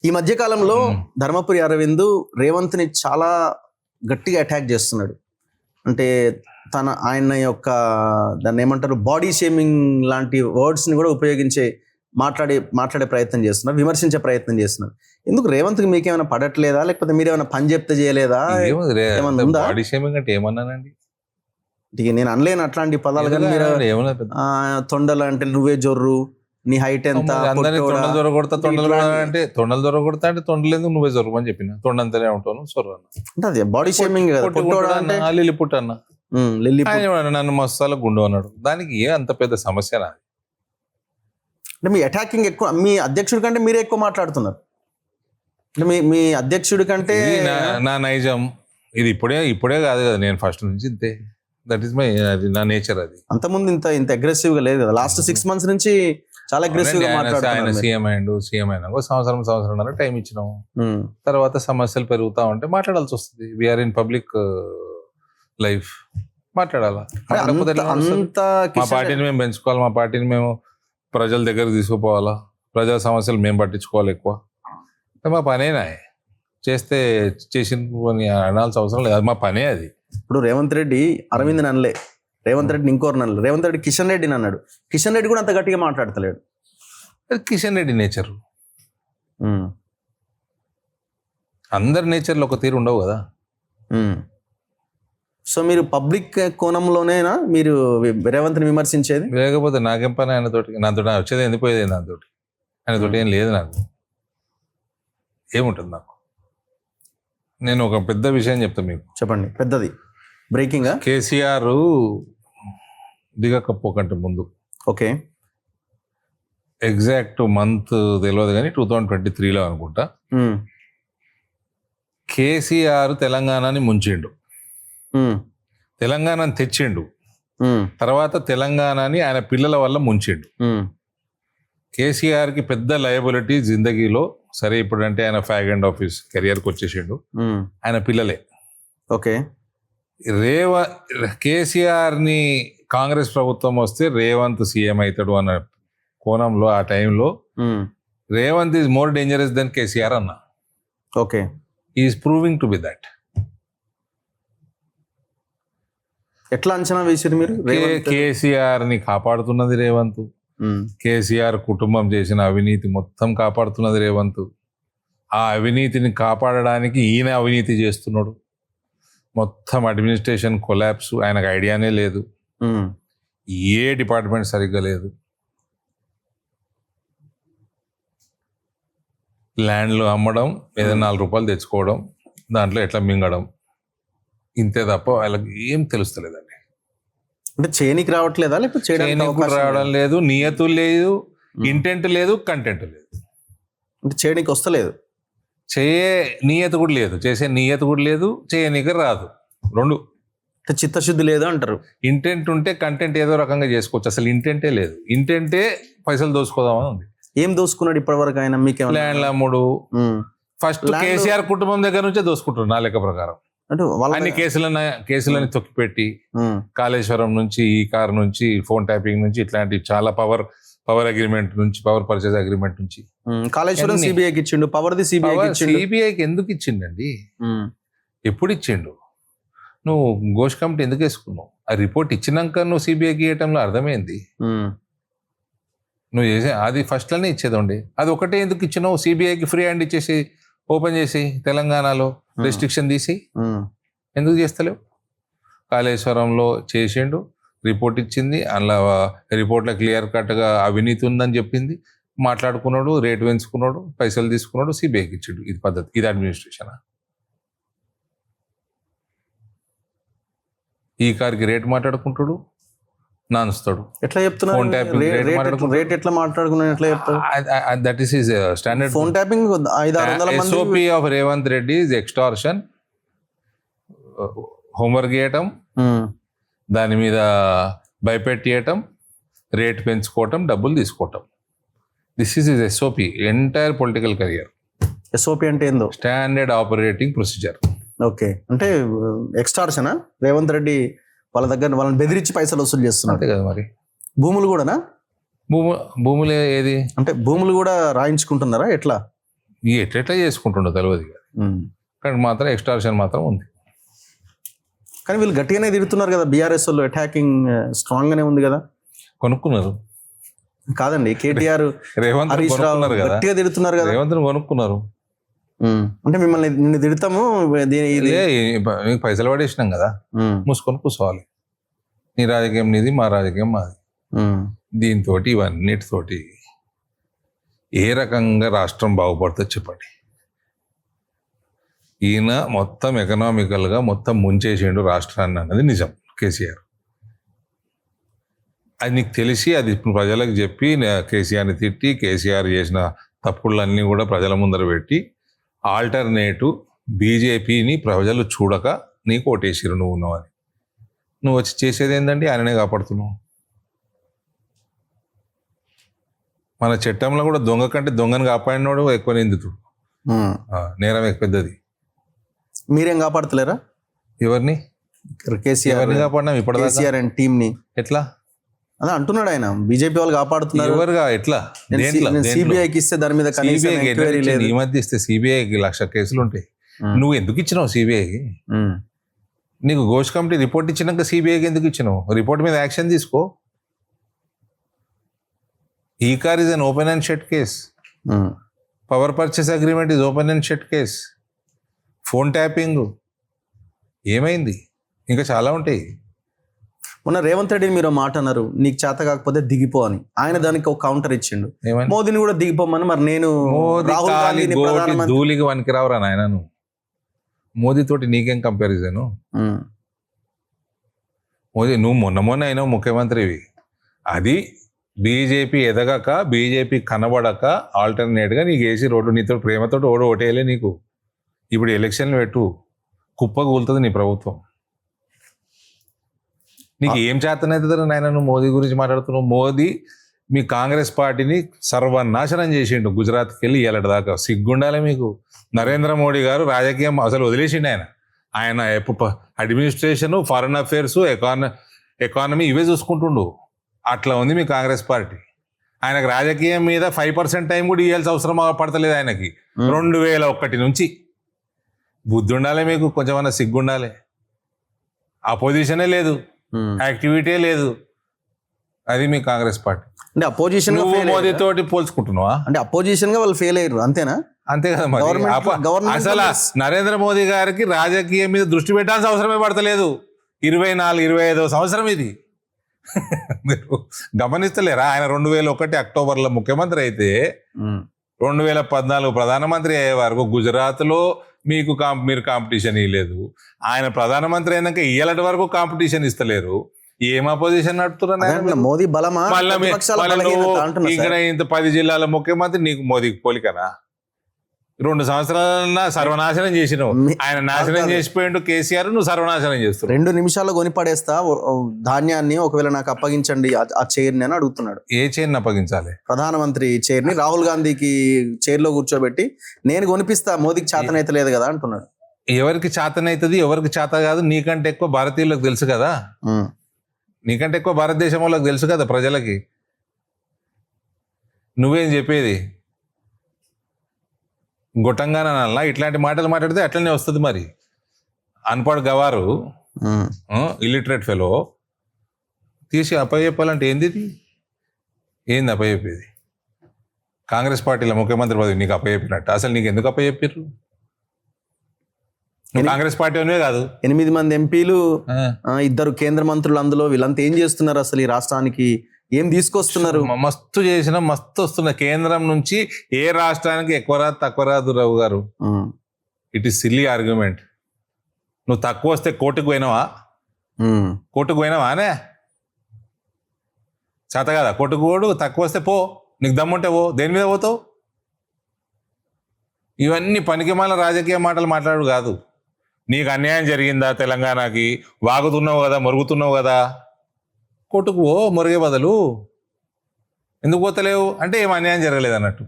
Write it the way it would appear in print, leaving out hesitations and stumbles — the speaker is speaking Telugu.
ఈ మధ్య కాలంలో ధర్మపురి అరవింద్ రేవంత్ ని చాలా గట్టిగా అటాక్ చేస్తున్నాడు. అంటే ఆయన యొక్క దాన్ని ఏమంటారు, బాడీ షేమింగ్ లాంటి వర్డ్స్ ని కూడా ఉపయోగించే మాట్లాడే ప్రయత్నం చేస్తున్నారు, విమర్శించే ప్రయత్నం చేస్తున్నారు. ఎందుకు రేవంత్ కి మీకేమైనా పడట్లేదా, లేకపోతే మీరేమైనా పని చెప్తే చేయలేదా? బాడీ షేమింగ్ అంటే ఏమన్నానండి? నేను అనలేను అట్లాంటి పదాలు, కానీ మీరు తొండలు అంటే నువ్వే జొర్రు, నీ హైట్ ఎంత, తొండలు దొరకొడతా అంటే తొండలు ఎందుకు నువ్వే జొరమని చెప్పిన, తొండంతనే ఉంటాను సొర్ర అంటే అది బాడీ షేమింగ్. లిల్లి పుట్ట అన్న, నన్ను మస్తాల గుండు అన్నాడు. దానికి ఏ అంత పెద్ద సమస్య నాది? అంటే మీ అటాకింగ్ ఎక్కువ, మీ అధ్యక్షుడి కంటే మీరే ఎక్కువ మాట్లాడుతున్నారు. అంటే మీ అధ్యక్షుడి కంటే నా నైజం ఇది ఇప్పుడే కాదు కదా, నేను ఫస్ట్ నుంచి ఇంతే. దట్ ఈస్ మై, నా నేచర్. అది అంతకుముందు ఇంత అగ్రెసివ్ గా లేదు కదా. లాస్ట్ 6 months నుంచి చాలా అగ్రెసివ్ గా మాట్లాడుతున్నారు. ఆయన సీఎం అయినా సంవత్సరం టైం ఇచ్చినాము. తర్వాత సమస్యలు పెరుగుతా ఉంటే మాట్లాడాల్సి వస్తుంది. వీఆర్ ఇన్ పబ్లిక్ లైఫ్, మాట్లాడాలా. మా పార్టీని మేము పెంచుకోవాలి, మా పార్టీని మేము ప్రజల దగ్గర తీసుకుపోవాలా, ప్రజా సమస్యలు మేము పట్టించుకోవాలి ఎక్కువ. మా పనేనా చేసిన అనాల్సిన అవసరం లేదు, అది మా పనే. అది ఇప్పుడు రేవంత్ రెడ్డి అరవింద్ అనలే, రేవంత్ రెడ్డిని ఇంకోరు అనలే, రేవంత్ రెడ్డి కిషన్ రెడ్డిని అన్నాడు. కిషన్ రెడ్డి కూడా అంత గట్టిగా మాట్లాడతలేడు. కిషన్ రెడ్డి నేచర్, అందరి నేచర్లో ఒక తీరు ఉండవు కదా. సో మీరు పబ్లిక్ కోణంలోనేనా మీరు రేవంత్ని విమర్శించేది? లేకపోతే నాకేం పని ఆయనతోటి? నాతో వచ్చేది ఎందుకు పోయేది దాంతోటి? ఆయనతోటి ఏం లేదు నాకు, ఏముంటుంది నాకు. నేను ఒక పెద్ద విషయం చెప్తా మీకు. చెప్పండి. పెద్దది బ్రేకింగ్. కేసీఆర్ దిగకపోకంటే ముందు, ఓకే, ఎగ్జాక్ట్ మంత్ తెలియదు కానీ 2023లో అనుకుంటా, కేసీఆర్ తెలంగాణని ముంచిండు, తెలంగాణని తెచ్చిండు, తర్వాత తెలంగాణని ఆయన పిల్లల వల్ల ముంచిండు. కేసీఆర్కి పెద్ద లయబిలిటీ జిందగీలో. సరే, ఇప్పుడు అంటే ఆయన ఫ్యాగ్ అండ్ ఆఫీస్ కెరియర్కి వచ్చేసిండు, ఆయన పిల్లలే. ఓకే, కేసీఆర్ని కాంగ్రెస్ ప్రభుత్వం వస్తే రేవంత్ సీఎం అవుతాడు అన్న కోణంలో ఆ టైంలో Revanth is more dangerous than KCR అన్న. Okay, is proving to be that. ఎట్లా అంచనా వేసారు మీరు? కేసీఆర్ని కాపాడుతున్నది రేవంత్, కేసీఆర్ కుటుంబం చేసిన అవినీతి మొత్తం కాపాడుతున్నది రేవంత్. ఆ అవినీతిని కాపాడడానికి ఈయన అవినీతి చేస్తున్నాడు. మొత్తం అడ్మినిస్ట్రేషన్ కొలాప్స్, ఆయనకు ఐడియానే లేదు, ఏ డిపార్ట్మెంట్ సరిగ్గా లేదు, ల్యాండ్లు అమ్మడం, ఏదైనా 4 రూపాయలు తెచ్చుకోవడం, దాంట్లో ఎట్లా మింగడం, ఇంతే తప్ప వాళ్ళకి ఏం తెలుస్తలేదండి. అంటే చేయనికి రావట్లేదా, లేకపోతే చేయడానికి రావడం లేదు, నియతు లేదు, ఇంటెంట్ లేదు, కంటెంట్ లేదు. అంటే చేయడానికి వస్తలేదు, నియత కూడా లేదు, చేసే నియత కూడా లేదు, చేయనీకి రాదు, రెండు. చిత్తశుద్ధి లేదు అంటారు. ఇంటెంట్ ఉంటే కంటెంట్ ఏదో రకంగా చేసుకోవచ్చు, అసలు ఇంటెంటే లేదు. ఇంటెంటే పైసలు దోసుకోదామని ఉంది. ఏం దోసుకున్నాడు ఇప్పటివరకు ఆయన? మీకు ల్యాండ్ల అమ్ముడు, ఫస్ట్ కేసీఆర్ కుటుంబం దగ్గర నుంచే దోసుకుంటారు నా లెక్క ప్రకారం. అంటే అన్ని కేసులని తొక్కిపెట్టి, కాళేశ్వరం నుంచి, ఈ కార్ నుంచి, ఫోన్ ట్యాపింగ్ నుంచి, ఇట్లాంటి చాలా పవర్ అగ్రిమెంట్ నుంచి, పవర్ పర్చేజ్ అగ్రిమెంట్ నుంచి, కాళేశ్వరం సిబిఐకి ఇచ్చిండు, పవర్ది సిబిఐకి ఎందుకు ఇచ్చిండండి? ఎప్పుడు ఇచ్చిండు? నువ్వు ఘోష్ కమిటీ ఎందుకు వేసుకున్నావు? ఆ రిపోర్ట్ ఇచ్చినాక నువ్వు సిబిఐకి ఇవ్వటంలో అర్థమైంది. నువ్వు చేసే అది ఫస్ట్ లోనే ఇచ్చేదండి. అది ఒకటే ఎందుకు ఇచ్చినావు? సిబిఐకి ఫ్రీ హ్యాండ్ ఇచ్చేసి ఓపెన్ చేసి తెలంగాణలో రెస్ట్రిక్షన్ తీసి ఎందుకు చేస్తలేవు? కాళేశ్వరంలో చేసిండు, రిపోర్ట్ ఇచ్చింది, అందులో రిపోర్ట్లో క్లియర్ కట్గా అవినీతి ఉందని చెప్పింది, మాట్లాడుకున్నాడు, రేటు పెంచుకున్నాడు, పైసలు తీసుకున్నాడు, సిబిఐకి ఇచ్చిండు. ఇది పద్ధతి? ఇది అడ్మినిస్ట్రేషన్? ఈ కార్కి రేట్ మాట్లాడుకుంటాడు, నానుస్తాడు. ఎట్లా చెప్తున్నాడు? రేట్ ఎట్లా మాట్లాడుకున్నాడు, ఎట్లా చెప్తాడు? That is his standard. Phone tapping 500-600 మంది. SOP of Revanth Reddy is extortion, homework చేయటం, దాని మీద భయపెట్టేయటం, రేట్ పెంచుకోవటం, డబ్బులు తీసుకోవటం. This is his SOP entire political career. SOP అంటే ఏందో? Standard operating procedure. ఓకే, అంటే ఎక్స్టార్షనా? రేవంత్ రెడ్డి వాళ్ళ దగ్గర వాళ్ళని బెదిరించి పైసలు వసూలు చేస్తున్నారు కదా. మరి భూములు కూడానా? భూములు ఏది అంటే భూములు కూడా రాయించుకుంటున్నారా ఎట్లా? ఈ ఎట్లా చేసుకుంటుండో తెలియదు ఇక. కానీ మాత్రం ఎక్స్టార్షన్ మాత్రం ఉంది. కానీ వీళ్ళు గట్టిగానే తిడుతున్నారు కదా, బీఆర్ఎస్ వాళ్ళు అటాకింగ్ స్ట్రాంగ్ గానే ఉంది కదా. కొనుక్కున్నారు కాదండి, కేటీఆర్ రేవంత్ హరీష్ రావు కొనుక్కున్నారు కదా, గట్టిగా తిడుతున్నారు కదా. రేవంత్ కొనుక్కున్నారు. అంటే మిమ్మల్ని నిన్ను తిడతాము నీకు పైసలు పడేసినాం కదా, మూసుకొని కూర్చోవాలి. నీ రాజకీయం నీది, మా రాజకీయం మాది. దీంతో ఇవన్నిటితోటి ఏ రకంగా రాష్ట్రం బాగుపడుతుందో చెప్పండి. ఈయన మొత్తం ఎకనామికల్గా మొత్తం ముంచేసిండు రాష్ట్రాన్ని అన్నది నిజం. కేసీఆర్ అది నీకు తెలిసి అది ప్రజలకు చెప్పి కేసీఆర్ని తిట్టి కేసీఆర్ చేసిన తప్పులన్నీ కూడా ప్రజల ముందర పెట్టి ఆల్టర్నేటివ్ బీజేపీని ప్రజలు చూడక నీకు ఓటేసిరు నువ్వు ఉన్నావని. నువ్వు వచ్చి చేసేది ఏంటంటే ఆయననే కాపాడుతున్నావు. మన చట్టంలో కూడా దొంగ కంటే దొంగను కాపాడినోడు ఎక్కువ నిందితుడు, నేరం ఎక్కువ పెద్దది. మీరేం కాపాడుతలేరా ఎవరిని? కేసీఆర్ కాపాడినా ఇప్పుడు కేసీఆర్ అండ్ టీమ్ ని. ఎట్లా అదే అంటున్నాడు ఆయన, బీజేపీ వాళ్ళు కాపాడుతున్నారు. ఎవరుగా ఎట్లా? సిబిఐకి ఇస్తే దాని మీద ఈ మధ్య ఇస్తే సిబిఐకి 1,00,000 కేసులు ఉంటాయి. నువ్వు ఎందుకు ఇచ్చినావు సిబిఐకి? నీకు ఘోష్ కమిటీ రిపోర్ట్ ఇచ్చినాక సిబిఐకి ఎందుకు ఇచ్చినావు? రిపోర్ట్ మీద యాక్షన్ తీసుకో. ఈ car is an open and shut case. Power purchase agreement is open and shut case. Phone tapping ఏమైంది? ఇంకా చాలా ఉంటాయి. మొన్న రేవంత్ రెడ్డిని మీరు మాట అన్నారు, నీకు చేత కాకపోతే దిగిపో అని. ఆయన దానికి ఒక కౌంటర్ ఇచ్చిండు, మోదీని కూడా దిగిపోమని. మరి నేను రాహుల్ గాంధీని ధూళికి వనికి రావురా నాయన. నువ్వు మోదీతోటి నీకేం కంపారిజను? మోదీ నువ్వు మొన్న అయినావు ముఖ్యమంత్రివి. అది బీజేపీ ఎదగక బీజేపీ కనబడక ఆల్టర్నేట్గా నీకు వేసి రోడ్డు నీతో ప్రేమతో ఓటేయలే నీకు. ఇప్పుడు ఎలక్షన్లు పెట్టు, కుప్ప కూలుతుంది నీ ప్రభుత్వం. నీకు ఏం చేతనైతుంది నాయన? నువ్వు మోదీ గురించి మాట్లాడుతున్నావు. మోదీ మీ కాంగ్రెస్ పార్టీని సర్వనాశనం చేసిండు గుజరాత్కి వెళ్ళి ఇవ్వలేడు దాకా. సిగ్గుండాలి మీకు. నరేంద్ర మోడీ గారు రాజకీయం అసలు వదిలేసిండు. ఆయన అడ్మినిస్ట్రేషన్, ఫారెన్ అఫేర్స్, ఎకానమీ ఇవే చూసుకుంటుండు. అట్లా ఉంది మీ కాంగ్రెస్ పార్టీ. ఆయనకు రాజకీయం మీద 5% టైం కూడా ఇవ్వాల్సిన అవసరం పడతలేదు ఆయనకి. 2001 నుంచి. బుద్ధి ఉండాలి మీకు, కొంచెమన్నా సిగ్గుండాలి. అపోజిషనే లేదు, యాక్టివిటీ లేదు. అది మీ కాంగ్రెస్ పార్టీ. అంటే అపోజిషన్ మోదీ తోటి పోల్చుకుంటున్నావా? అంటే అపోజిషన్ గా వాళ్ళు ఫెయిల్ అయ్యారు అంతేనా? అంతే కదా మరి. అసలు నరేంద్ర మోదీ గారికి రాజకీయం మీద దృష్టి పెట్టాల్సిన అవసరమే పడతలేదు. 24-25వ సంవత్సరం ఇది. మీరు గమనిస్తలేరా? ఆయన 2001 అక్టోబర్లో ముఖ్యమంత్రి అయితే 2014 ప్రధానమంత్రి అయ్యే వరకు గుజరాత్లో మీకు మీరు కాంపిటీషన్ ఇవ్వలేదు. ఆయన ప్రధానమంత్రి అయినాక ఇయ్యలటి వరకు కాంపిటీషన్ ఇస్తలేరు. ఏం అపోజిషన్ నడుపుతున్నారు? మోదీ బలమా? ఇక్కడ ఇంత 10 జిల్లాల ముఖ్యమంత్రి నీకు మోదీకి పోలికనా? 2 సంవత్సరాలన్నా సర్వనాశనం చేసినావు. ఆయన నాశనం చేసిపోయిండు కేసీఆర్, నువ్వు సర్వనాశనం చేస్తున్నావు. 2 నిమిషాల్లో కొనిపడేస్తా ధాన్యాన్ని, ఒకవేళ నాకు అప్పగించండి ఆ చైర్ని అని అడుగుతున్నాడు. ఏ చైర్ని అప్పగించాలి? ప్రధానమంత్రి చైర్ని రాహుల్ గాంధీకి చైర్లో కూర్చోబెట్టి నేను కొనిపిస్తా, మోదీకి చేతనైతే లేదు కదా అంటున్నాడు. ఎవరికి చేతనైతుంది, ఎవరికి చేత కాదు నీకంటే ఎక్కువ భారతీయులకు తెలుసు కదా. నీకంటే ఎక్కువ భారతదేశం వాళ్ళకి తెలుసు కదా ప్రజలకి. నువ్వేం చెప్పేది? గొట్టంగానే అనాలా? ఇట్లాంటి మాటలు మాట్లాడితే అట్లనే వస్తుంది. మరి అన్పడ్ గవారు, ఇల్లిటరేట్ ఫెలో తీసి అప్పచెప్పాలంటే ఏంది? ఏంది అప్పచెప్పేది? కాంగ్రెస్ పార్టీలో ముఖ్యమంత్రి పదవి నీకు అప్పచెప్పినట్టు. అసలు నీకు ఎందుకు అప్పచెప్పారు? కాంగ్రెస్ పార్టీ అనే కాదు, 8 మంది ఎంపీలు, 2 కేంద్ర మంత్రులు, అందులో వీళ్ళంతా ఏం చేస్తున్నారు? అసలు ఈ రాష్ట్రానికి ఏం తీసుకొస్తున్నారు? మస్తు చేసిన మస్తు వస్తున్న కేంద్రం నుంచి. ఏ రాష్ట్రానికి ఎక్కువ రాదు తక్కువ రాదు రావు గారు. It is silly argument. నువ్వు తక్కువ వస్తే కోర్టుకు పోయినావా? కోర్టుకు పోయినావానే? చేత కదా కోర్టుకు పోడు. తక్కువ వస్తే పో, నీకు దమ్ముంటే పో. దేని మీద పోతావు? ఇవన్నీ పనికిమాల రాజకీయ మాటలు మాట్లాడు కాదు. నీకు అన్యాయం జరిగిందా తెలంగాణకి? వాగుతున్నావు కదా, మొరుగుతున్నావు కదా, కోర్టుకు పో. మొరిగే బదులు ఎందుకు పోతలేవు అంటే ఏం అన్యాయం జరగలేదు అన్నట్టు.